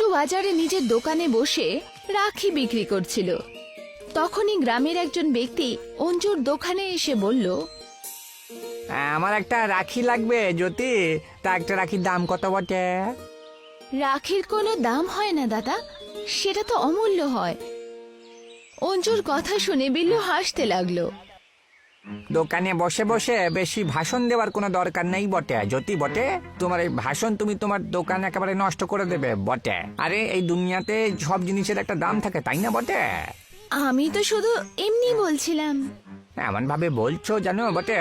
অঞ্জু বাজারে নিজের দোকানে বসে রাখি বিক্রি করছিল। তখনই গ্রামের একজন ব্যক্তি অঞ্জুর দোকানে এসে বলল, আমার একটা রাখি লাগবে জ্যোতি, তা একটা রাখির দাম কত বটে? রাখির কোনো দাম হয় না দাদা, সেটা তো অমূল্য হয়। অঞ্জুর কথা শুনে বিল্লু হাসতে লাগলো। দোকানে বসে বসে বেশি ভাষণ দেওয়ার কোনো দরকার নেই বটে জ্যোতি বটে। তোমার এই ভাষণ তুমি তোমার দোকান একেবারে নষ্ট করে দেবে বটে। আরে এই দুনিয়াতে সব জিনিসের একটা দাম থাকে, তাই না বটে? আমি তো শুধু এমনি বলছিলাম। এমন ভাবে বলছো জানো বটে,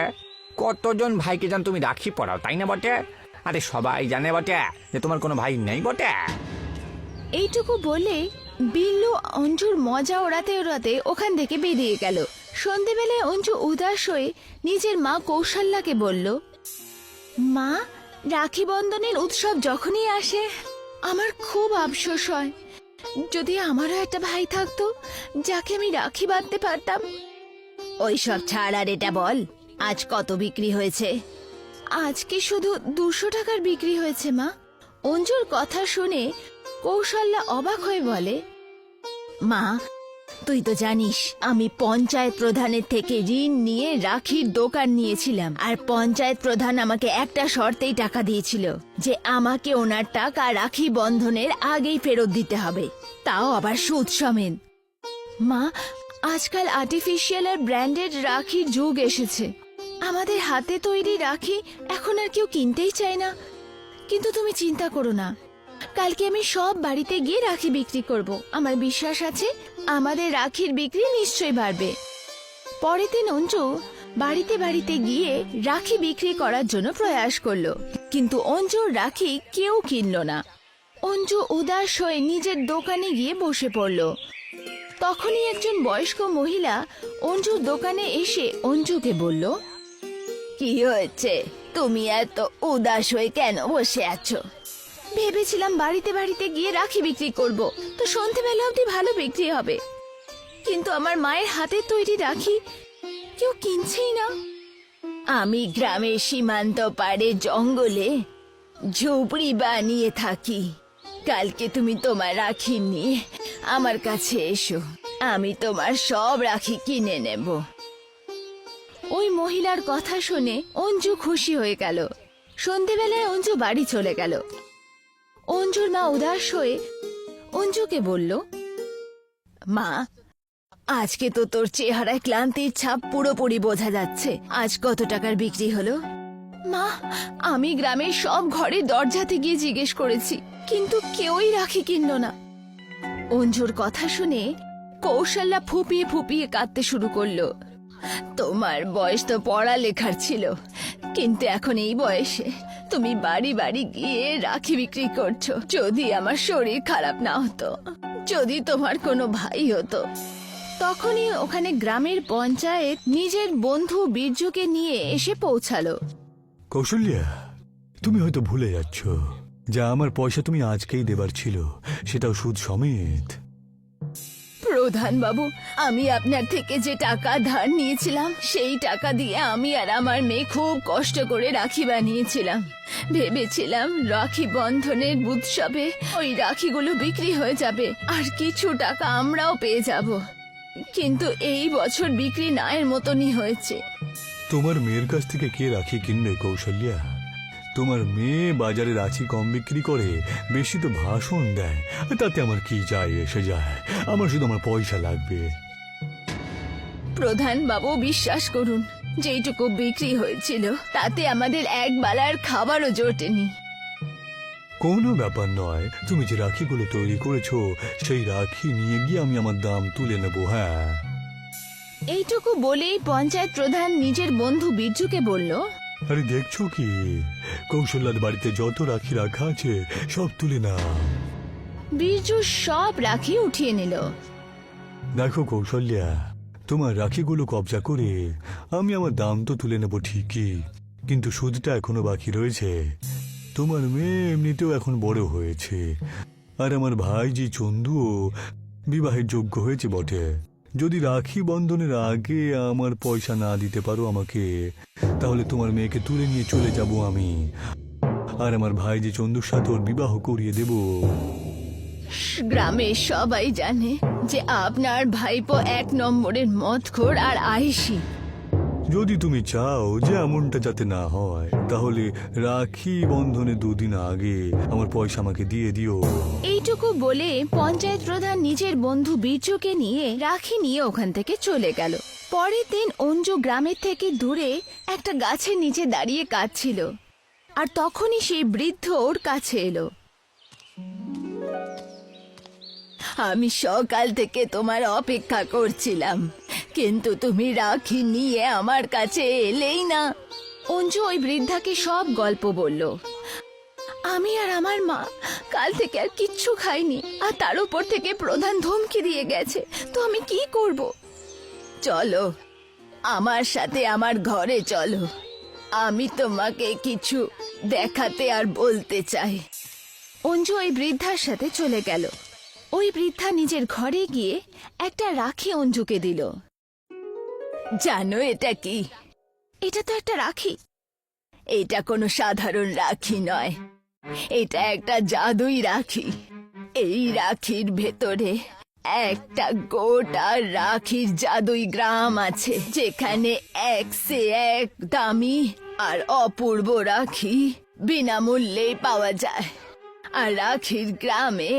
কতজন ভাইকে জান তুমি রাখি পড়াও, তাই না বটে? আরে সবাই জানে বটে যে তোমার কোনো ভাই নেই বটে। এইটুকু বলে বিল্লু অঞ্জুর মজা ওড়াতে ওড়াতে ওখান থেকে বেরিয়ে গেল। সন্ধেবেলায় অঞ্জু উদাস হয়ে নিজের মা কৌশল্যাকে বলল, মা, রাখি বন্ধনের উৎসব যখনই আসে আমার খুব আফসোস হয়। যদি আমারও একটা ভাই থাকতো যাকে আমি রাখি বাঁধতে পারতাম। ওইসব ছাড়, আর এটা বল, আজ কত বিক্রি হয়েছে? আজকে শুধু 200 টাকার বিক্রি হয়েছে মা। অঞ্জুর কথা শুনে কৌশল্যা অবাক হয়ে বলে, মা, তুই তো জানিস আমি পঞ্চায়েত প্রধানের থেকে ঋণ নিয়ে রাখির দোকান নিয়েছিলাম, আর পঞ্চায়েত প্রধান আমাকে একটা শর্তেই টাকা দিয়েছিল যে আমাকে ওনার টাকা রাখি বন্ধনের আগেই ফেরত দিতে হবে, তাও আবার সুদ সমেত। মা, আজকাল আর্টিফিশিয়াল আর ব্র্যান্ডেড রাখির যুগ এসেছে। আমাদের হাতে তৈরি রাখি এখন আর কেউ কিনতেই চায় না। কিন্তু তুমি চিন্তা করো না, কালকে আমি সব বাড়িতে গিয়ে রাখি বিক্রি করব। আমার বিশ্বাস আছে আমাদের রাখির বিক্রি নিশ্চয়ই বাড়বে। পরের দিন অঞ্জু বাড়িতে বাড়িতে গিয়ে রাখি বিক্রি করার জন্য প্রয়াস করলো, কিন্তু অঞ্জুর রাখি কেউ কিনলো না। অঞ্জু উদাস হয়ে নিজের দোকানে গিয়ে বসে পড়ল। তখনই একজন বয়স্ক মহিলা অঞ্জুর দোকানে এসে অঞ্জুকে বলল, কি হয়েছে, তুমি এত উদাস হয়ে কেন বসে আছো? ভেবেছিলাম বাড়িতে বাড়িতে গিয়ে রাখি বিক্রি করব, তো সন্ধ্যেবেলা অবধি ভালো বিক্রি হবে। কিন্তু আমার মায়ের হাতের তৈরি রাখি কেউ কিনছেই না। আমি গ্রামের সীমান্ত পাড়ে জঙ্গলে ঝুপড়ি বানিয়ে থাকি। কালকে তুমি তোমার রাখি নিয়ে আমার কাছে এসো, আমি তোমার সব রাখি কিনে নেব। ওই মহিলার কথা শুনে অঞ্জু খুশি হয়ে গেল। সন্ধেবেলায় অঞ্জু বাড়ি চলে গেল। অঞ্জুর মা উদাস হয়ে অঞ্জুকে বলল, মা, আজকে তো তোর চেহারায় ক্লান্তির ছাপ পুরোপুরি বোঝা যাচ্ছে। আজ কত টাকার বিক্রি হলো? মা, আমি গ্রামের সব ঘরের দরজাতে গিয়ে জিজ্ঞেস করেছি, কিন্তু কেউই রাখি কিনলো না। অঞ্জুর কথা শুনে কৌশল্যা ফুপিয়ে ফুপিয়ে কাঁদতে শুরু করলো। তোমার বয়স তো পড়ালেখার ছিল, কিন্তু এখন এই বয়সে তুমি বাড়ি বাড়ি গিয়ে রাখি বিক্রি করছো। যদি আমার শরীর খারাপ না হতো, যদি তোমার কোনো ভাই হতো। তখনই ওখানে গ্রামের পঞ্চায়েত নিজের বন্ধু বীর্যুকে নিয়ে এসে পৌঁছালো। কৌশল্যা, তুমি হয়তো ভুলে যাচ্ছ যা আমার পয়সা তুমি আজকেই দেবার ছিল, সেটাও সুদ সমেত। প্রধান বাবু, আমি আপনার থেকে যে টাকা ধার নিয়েছিলাম সেই টাকা দিয়ে আমি আর আমার মেয়ে খুব কষ্ট করে রাখি বানিয়েছিলাম। ভেবেছিলাম রাখি বন্ধনের উৎসবে ওই রাখিগুলো বিক্রি হয়ে যাবে আর কিছু টাকা আমরাও পেয়ে যাব। কিন্তু এই বছর বিক্রি না এর মতনই হয়েছে। তোমার মেয়ের কাছ থেকে কে রাখি কিনবে কৌশল্যা? তোমার মেয়ে বাজারে রাখি কম বিক্রি করে, বেশি তো ভাষণ দেয়। তাতে আমার কি যায় এসে যায়? আমার শুধু আমার পয়সা লাগবে। প্রধান বাবু, বিশ্বাস করুন, যেইটুকু বিক্রি হয়েছিল তাতে আমাদের এক বেলার খাবারও জোটেনি। কোনো ব্যাপার নয়, তুমি যে রাখিগুলো তৈরি করেছো সেই রাখি নিয়ে গিয়ে আমি আমার দাম তুলে নেবো। হ্যাঁ, এইটুকু বলেই পঞ্চায়েত প্রধান নিজের বন্ধু বীর্যুকে বলল, আরে দেখছো কি, কৌশল্যার বাড়িতে যত রাখি রাখা আছে সব তুলে নাও। বীর্যু সব রাখি উঠিয়ে নিল। দেখো কৌশল্যা, তোমার রাখিগুলো কবজা করে আমি আমার দাম তো তুলে নেবো ঠিকই, কিন্তু সুদটা এখনো বাকি রয়েছে। তোমার মেয়ে এমনিতেও এখন বড় হয়েছে, আর আমার ভাই জি চন্দুও বিবাহের যোগ্য হয়েছে বটে। যদি রাখি বন্ধনের আগে আমার পয়সা না দিতে পারো আমাকে, তাহলে তোমার মেয়েকে তুলে নিয়ে চলে যাব আমি, আর আমার ভাই জি চন্দুর সাথে ওর বিবাহ করিয়ে দেব। গ্রামের সবাই জানে যে আপনার ভাইপো 1 নম্বরের মদখোর আর আয়েশি। যদি তুমি চাও যে এমনটা যাতে না হয়, তাহলে রাখি বন্ধনে 2 দিন আগে আমার পয়সা আমাকে দিয়ে দিও। এইটুকু বলে পঞ্চায়েত প্রধান নিজের বন্ধু বীরজুকে নিয়ে রাখি নিয়ে ওখান থেকে চলে গেল। পরের দিন অঞ্জু গ্রামের থেকে দূরে একটা গাছের নিচে দাঁড়িয়ে কাঁদছিল, আর তখনই সেই বৃদ্ধ ওর কাছে এলো। আমি সকাল থেকে তোমার অপেক্ষা করছিলাম, কিন্তু তুমি রাখি নিয়ে আমার কাছে এলেই না। অঞ্জু ওই বৃদ্ধাকে সব গল্প বলল। আমি আর আমার মা কাল থেকে আর কিচ্ছু খাইনি, আর তার উপর থেকে প্রধান ধমকি দিয়ে গেছে, তো আমি কি করব? চলো আমার সাথে আমার ঘরে চলো, আমি তোমাকে কিছু দেখাতে আর বলতে চাই। অঞ্জু ওই বৃদ্ধার সাথে চলে গেল। ওই বৃদ্ধা নিজের ঘরে গিয়ে একটা রাখি অঞ্জুকে দিল। জানো এটা কি? এটা তো একটা রাখি। এটা কোনো সাধারণ রাখি নয়, এটা একটা জাদুই রাখি। এই রাখির ভেতরে একটা গোটা রাখির জাদুই গ্রাম আছে, যেখানে 1 से 1 দামি আর অপূর্ব রাখি বিনামূল্যে পাওয়া যায়। আর রাখির গ্রামে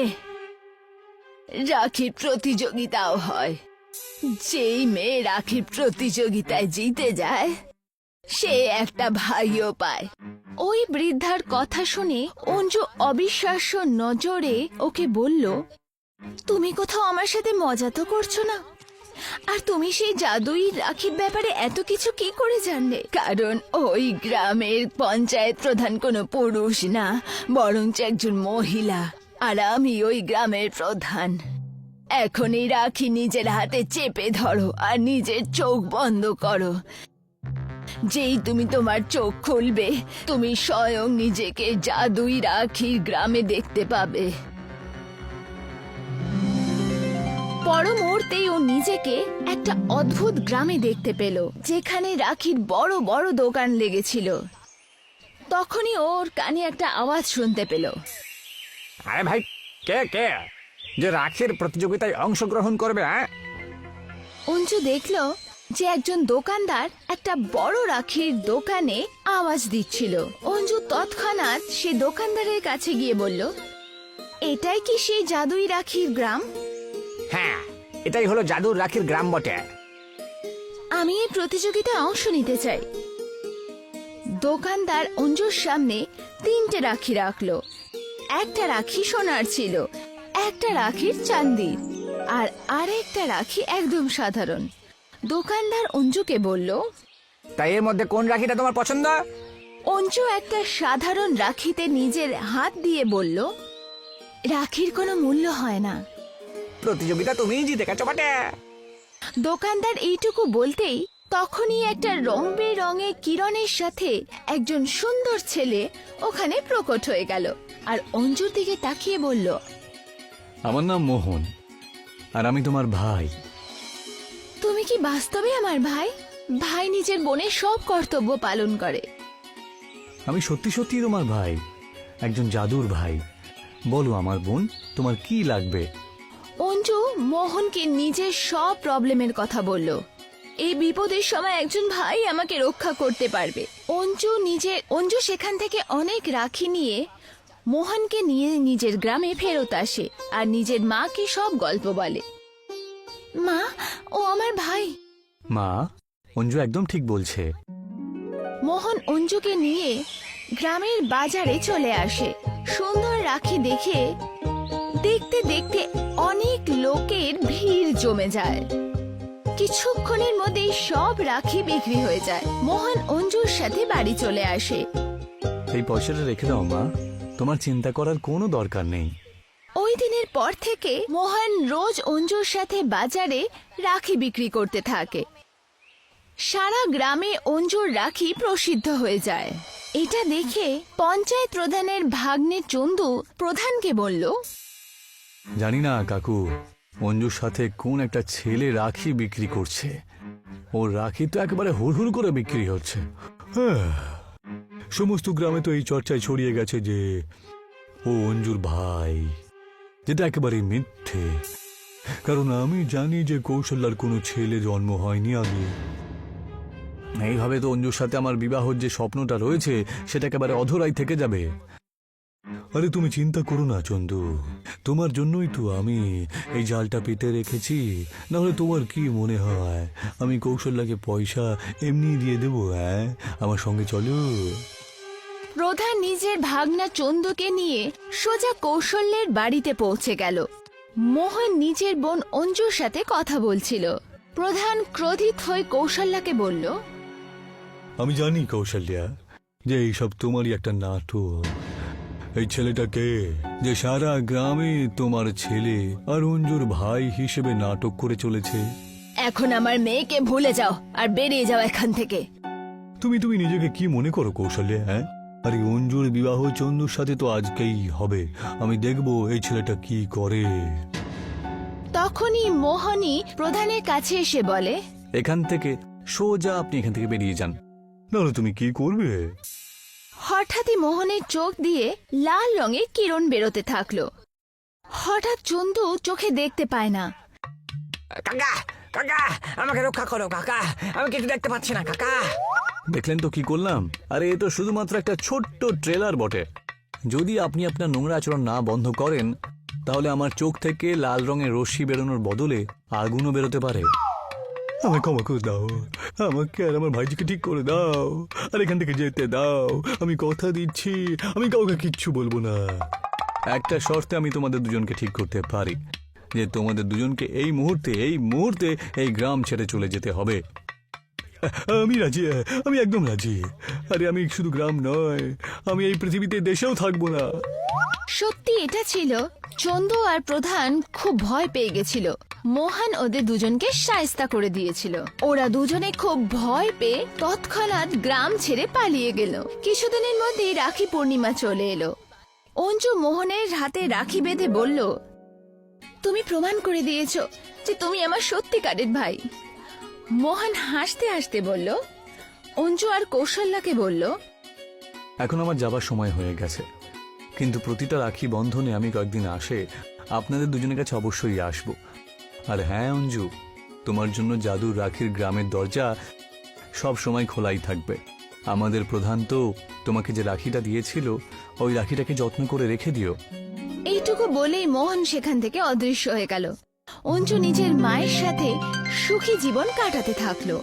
রাখির প্রতিযোগিতাও হয়। যেই মেয়ে রাখির প্রতিযোগিতায় জিতে যায় সে একটা ভাইও পায়। ওই বৃদ্ধার কথা শুনে অঞ্জু অবিশ্বাস্য নজরে ওকে বলল, তুমি কোথাও আমার সাথে মজা তো করছো না? আর তুমি সেই জাদুই রাখির ব্যাপারে এত কিছু কি করে জানলে? কারণ ওই গ্রামের পঞ্চায়েত প্রধান কোনো পুরুষ না, বরঞ্চ একজন মহিলা, আর আমি ওই গ্রামের প্রধান। এখন এই রাখি নিজের হাতে চেপে ধরো আর নিজের চোখ বন্ধ করো। যেই তুমি তোমার চোখ খুলবে, তুমি স্বয়ং নিজেকে জাদুই রাখির গ্রামে দেখতে পাবে। পর মুহূর্তেই ও নিজেকে একটা অদ্ভুত গ্রামে দেখতে পেল, যেখানে রাখির বড় বড় দোকান লেগেছিল। তখনই ওর কানে একটা আওয়াজ শুনতে পেল। আরে ভাই, কে কে যে রাখির প্রতিযোগিতায় অংশগ্রহণ করবে? হ্যাঁ, অঞ্জু দেখল যে একজন দোকানদার একটা বড় রাখির দোকানে আওয়াজ দিচ্ছিল। অঞ্জু তৎক্ষণাৎ সে দোকানদারের কাছে গিয়ে বলল, এটাই কি সেই জাদুই রাখির গ্রাম? হ্যাঁ, এটাই হলো জাদুর রাখির গ্রাম বটে। আমি এই প্রতিযোগিতায় অংশ নিতে চাই। দোকানদার অঞ্জুর সামনে 3টে রাখি রাখলো। একটা রাখি সোনার ছিল, একটা রাখির চাঁদির, আর আরেকটা রাখি একদম সাধারণ। দোকানদার অঞ্জুকে বলল, তাই এর মধ্যে কোন রাখিটা তোমার পছন্দ? অঞ্জু একটা সাধারণ রাখিতে নিজের হাত দিয়ে বলল, রাখির কোনো মূল্য হয় না। প্রতিযোগিতা তুমিই জিতে গেছো বটে। দোকানদার এইটুকু বলতেই তখনই একটা রং বেরঙের কিরণের সাথে একজন সুন্দর ছেলে ওখানে প্রকট হয়ে গেল, আর অঞ্জুর দিকে তাকিয়ে বলল, আমার নাম মোহন, আর আমি তোমার ভাই। তুমি কি বাস্তবে আমার ভাই? ভাই নিজের বোনের সব কর্তব্য পালন করে। আমি সত্যি সত্যি তোমার ভাই, একজন জাদুর ভাই। বলো আমার বোন, তোমার কি লাগবে? অঞ্জু মোহনকে নিজের সব প্রবলেমের কথা বলল। এই বিপদের সময় একজন ভাই আমাকে রক্ষা করতে পারবে। অঞ্জু সেখান থেকে অনেক রাখি নিয়ে মোহনকে নিয়ে নিজের গ্রামে ফেরত আসে, আর নিজের মাকে সব গল্প বলে। মা, ও আমার ভাই। মা, অঞ্জু একদম ঠিক বলছে। মোহন অঞ্জুকে নিয়ে গ্রামের বাজারে চলে আসে। সুন্দর রাখি দেখে দেখতে দেখতে অনেক লোকের ভিড় জমে যায়। কিছুক্ষণের মধ্যেই সব রাখি বিক্রি হয়ে যায়। মোহন অঞ্জুর সাথে বাড়ি চলে আসে। এই পয়সাটা রেখে দাও মা, তোমার চিন্তা করার কোনো দরকার নেই। ওই দিনের পর থেকে মোহন রোজ অঞ্জুর সাথে বাজারে রাখি বিক্রি করতে থাকে। সারা গ্রামে অঞ্জুর রাখি প্রসিদ্ধ হয়ে যায়। এটা দেখে পঞ্চায়েত প্রধানের ভাগ্নে চন্দু প্রধানকে বলল, জানি না কাকু, অঞ্জুর সাথে কোন একটা ছেলে রাখি বিক্রি করছে। ওর রাখি তো একেবারে হুড়হুড় করে বিক্রি হচ্ছে। হ্যাঁ, সমস্ত গ্রামে তো এই চর্চায় ছড়িয়ে গেছে যে ও অঞ্জুর ভাই। যেটা একেবারে মিথ্যে। কারণ আমি জানি যে কৌশল্যার কোনো ছেলে জন্ম হয়নি আগে। এইভাবে তো অঞ্জুর সাথে আমার বিবাহর যে স্বপ্নটা রয়েছে সেটা একেবারে অধরাই থেকে যাবে। আরে তুমি চিন্তা করো না চন্দু, তোমার জন্যই তো আমি এই জালটা পেতে রেখেছি। নাহলে তোমার কি মনে হয় আমি কৌশল্যাকে পয়সা এমনি দিয়ে দেবো? হ্যাঁ, আমার সঙ্গে চলো। প্রধান নিজের ভাগনা চন্দুকে নিয়ে সোজা কৌশল্যের বাড়িতে পৌঁছে গেল। মোহন নিজের বোন অঞ্জুর সাথে কথা বলছিল। প্রধান ক্রোধিত হয়ে কৌশল্যাকে বলল, আমি জানি কৌশল্যা যে এইসব তোমারই একটা নাটক। এই ছেলেটাকে যে সারা গ্রামে তোমার ছেলে আর অঞ্জুর ভাই হিসেবে নাটক করে চলেছে। এখন আমার মেয়েকে ভুলে যাও আর বেরিয়ে যাও এখান থেকে। তুমি নিজেকে কি মনে করো কৌশল্যা? হ্যাঁ, আর এই অঞ্জুর বিবাহ চন্দুর সাথে তো আজকেই হবে। আমি দেখবো এই ছেলেটা কি করে। তখনই মোহনই প্রধানের কাছে এসে বলে, এখান থেকে সোজা আপনি এখান থেকে বেরিয়ে যান, নাহলে তুমি কি করবে? হঠাৎই মোহনের চোখ দিয়ে লাল রঙের কিরণ বেরোতে থাকলো। হঠাৎ চন্দু চোখে দেখতে পায় না। কাকা কাকা, আমাকে রক্ষা করো কাকা, আমি কিছু দেখতে পাচ্ছি না কাকা। দেখলেন তো কি করলাম? আরে এ তো শুধুমাত্র একটা ছোট্ট ট্রেলার বটে। যদি আপনি আপনার নোংরা আচরণ না বন্ধ করেন তাহলে আমার চোখ থেকে লাল রঙের রশ্মি বেরোনোর বদলে আগুনও বেরোতে পারে। আমাকে ক্ষমা করে দাও, আমাকে আর আমার ভাইজিকে ঠিক করে দাও, আর এখান থেকে যেতে দাও। আমি কথা দিচ্ছি আমি কাউকে কিচ্ছু বলবো না। একটা শর্তে আমি তোমাদের দুজনকে ঠিক করতে পারি, যে তোমাদের দুজনকে এই মুহূর্তে এই গ্রাম ছেড়ে চলে যেতে হবে। আমি রাজি, আমি একদম রাজি। আরে আমি শুধু গ্রাম নয়, আমি এই পৃথিবীতে দেশেও থাকবো না। সত্যি এটা ছিল। চন্দু আর প্রধান খুব ভয় পেয়ে গেছিল। মোহন ওদের দুজনকে শায়েস্তা করে দিয়েছিল। ওরা দুজনে খুব ভয় পেয়ে তৎক্ষণাৎ গ্রাম ছেড়ে পালিয়ে গেল। কিছুদিনের মধ্যেই রাখি পূর্ণিমা চলে এলো। অঞ্জু মোহনের হাতে রাখি বেঁধে বলল, তুমি প্রমাণ করে দিয়েছো যে তুমি আমার সত্যিকারের ভাই। মোহন হাসতে হাসতে বলল। অঞ্জু আর কৌশল্যাকে বলল, এখন আমার যাবার সময় হয়ে গেছে, কিন্তু প্রতিটা রাখি বন্ধনে আমি কয়েকদিন আসে আপনাদের দুজনের কাছে অবশ্যই আসবো। আর হ্যাঁ অঞ্জু, তোমার জন্য জাদুর রাখির গ্রামের দরজা সব সময় খোলাই থাকবে। আমাদের প্রধান তো তোমাকে যে রাখিটা দিয়েছিল ওই রাখিটাকে যত্ন করে রেখে দিও। এইটুকু বলেই মোহন সেখান থেকে অদৃশ্য হয়ে গেল। অঞ্জু নিজের মায়ের সাথে সুখী জীবন কাটাতে থাকলো।